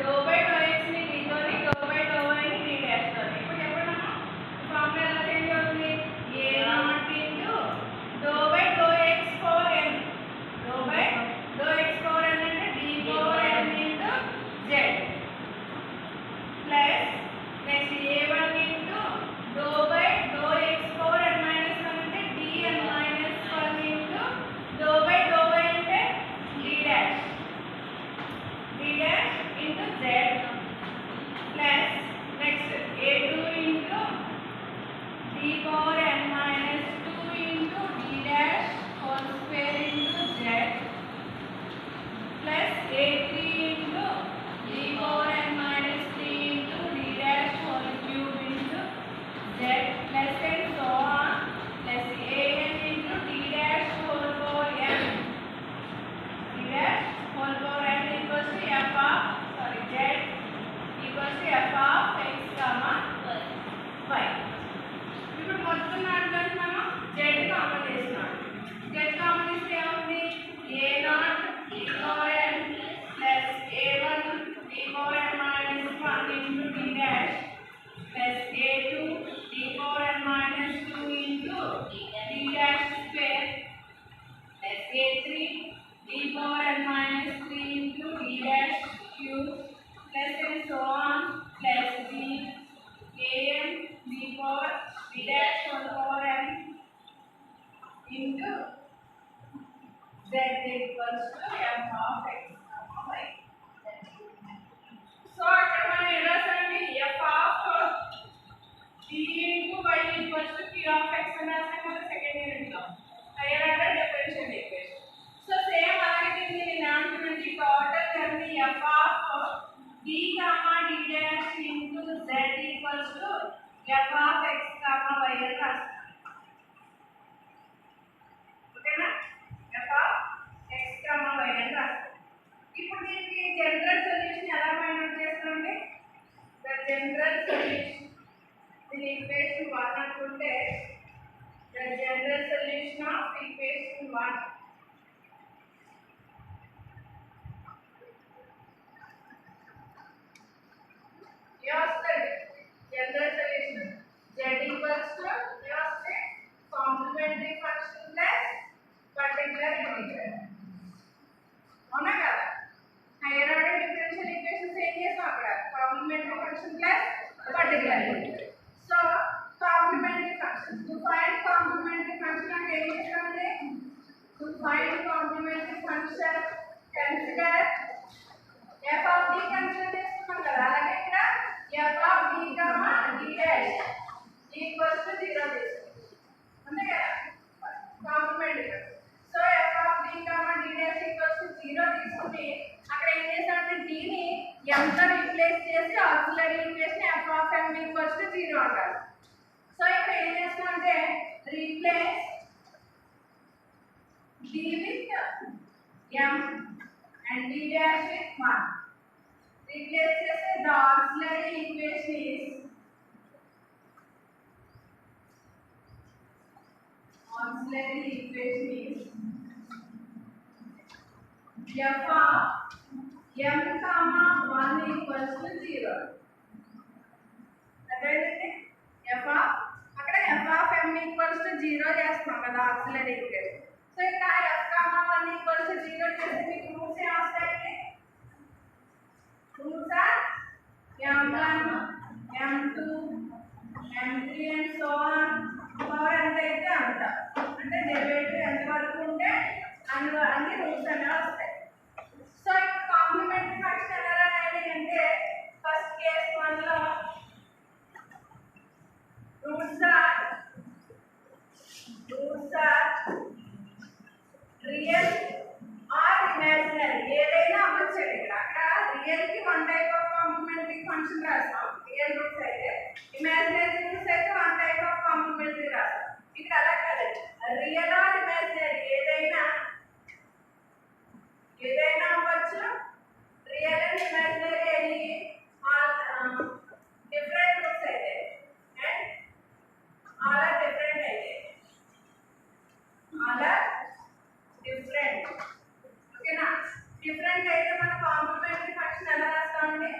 Do by do ఎక్స్ని డీతోని do by do వైని డీ డాష్తోని. ఇప్పుడు చెప్పండి ఫార్ములా ఎలా చేంజ్ అవుతుంది? A naught into do by do X power N. డో బై డో ఎక్స్ పవర్ ఎన్ అంటే D power N into Z plus next A one into do by do X power N minus 1 అంటే DN minus 1 into do by do Y అంటే D dash into z plus next a2 into d power n minus 2 into d dash whole square into z plus a3 into d power n minus 3 into d dash whole cube into z plus and so on plus an into d dash whole power n d dash whole power n equals to f of z equals to f of x comma y. ఇప్పుడు మొత్తం దాంట్లో మనం z common చేస్తున్నాం. z common చేస్తే ఏముంది? a0 d power n plus a1 d power n minus 1 into d dash plus a2 d power n minus 2 into d dash square plus a3 d power n minus 3 into d dash cube plus and so on plus d an d power d dash whole power n into z equals to f of x comma y. So అక్కడ మనం ఏం రాసామండి? f of d into y equals to q of x అని రాసాం కదా second unit లో. Hire order differential equation. So same అలాగే దీన్ని నేను అంటున్నాను total journey f of d comma d dash into z equals to f of x comma y అని రాస్తాను. ఓకేనా? f of x comma y అని రాస్తాను. ఇప్పుడు దీనికి జనరల్ సొల్యూషన్ ఎలా ఫైండ్ అవుట్ చేస్తామండి? ద జనరల్ సొల్యూషన్ దీని ఈక్వేషన్ 1 అనుకుంటే the general solution of equation 1 general solution z equals to complementary function plus particular integral. అవునా కదా? హైయర్ ఆర్డర్ డిఫరెన్షియల్ ఈక్వేషన్స్ ఏం చేస్తాం అక్కడ? Complementary function plus particular integral. So complementary function to find complementary function అంటే ఏం చేస్తామండి? To find complementary function consider f of d consider చేస్తున్నాం కదా. అలాగే ఇక్కడ f of d comma d dash equals to 0 తీసుకుంటాం. అంతే కదా? Complementary. So f of d comma d dash equals to 0 తీసుకుని అక్కడ ఏం చేస్తామంటే d ని m తో రీప్లేస్ చేసి auxiliary equation f of m equals to 0 అంటారు. సో ఇక్కడ ఏం చేస్తామంటే replace d with m and d dash with 1. Replace చేస్తే the auxiliary equation is f of m comma 1 equals to 0. అదేంటంటే f of అక్కడ f of m equals to 0 చేస్తాం కదా auxiliary equation. So ఇక్కడ f comma 1 equals to 0 చేస్తే మీకు roots ఏం వస్తాయండి? roots are m1 m2 m3 and so on. Power ఎంత అయితే అంత అంటే డెరివేటివ్ ఎంత వరకు ఉంటే అన్ని రూట్స్ అనేవి వస్తాయి. సో ఇప్పుడు కాంప్లిమెంటరీ ఫంక్షన్ ఎలా రాయాలి అంటే ఫస్ట్ కేస్ 1 లో roots are real or imaginary ఏదైనా అవ్వచ్చు. ఇక్కడ అక్కడ రియల్ కి 1 టైప్ ఆఫ్ కాంప్లిమెంటరీ ఫంక్షన్ రాస్తాం రియల్ రూట్స్ అయితే, ఇమాజినరీ రూట్స్ అయితే 1 టైప్ ఆఫ్ కాంప్లిమెంటరీ రాస్తాం. ఇక్కడ అలా కాదండి, రియల్ ఆర్ ఇమాజినరీ ఏదైనా అవ్వచ్చు. రియల్ అండ్ ఇమాజినరీ అని డిఫరెంట్ రూట్స్ అయితే అండ్ ఆల్ ఆర్ డిఫరెంట్ అయితే ఓకేనా? డిఫరెంట్ అయితే మన కాంప్లిమెంటరీ ఫంక్షన్ ఎలా రాస్తామండి?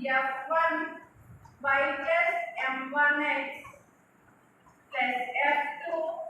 f1 y plus m1 x plus f2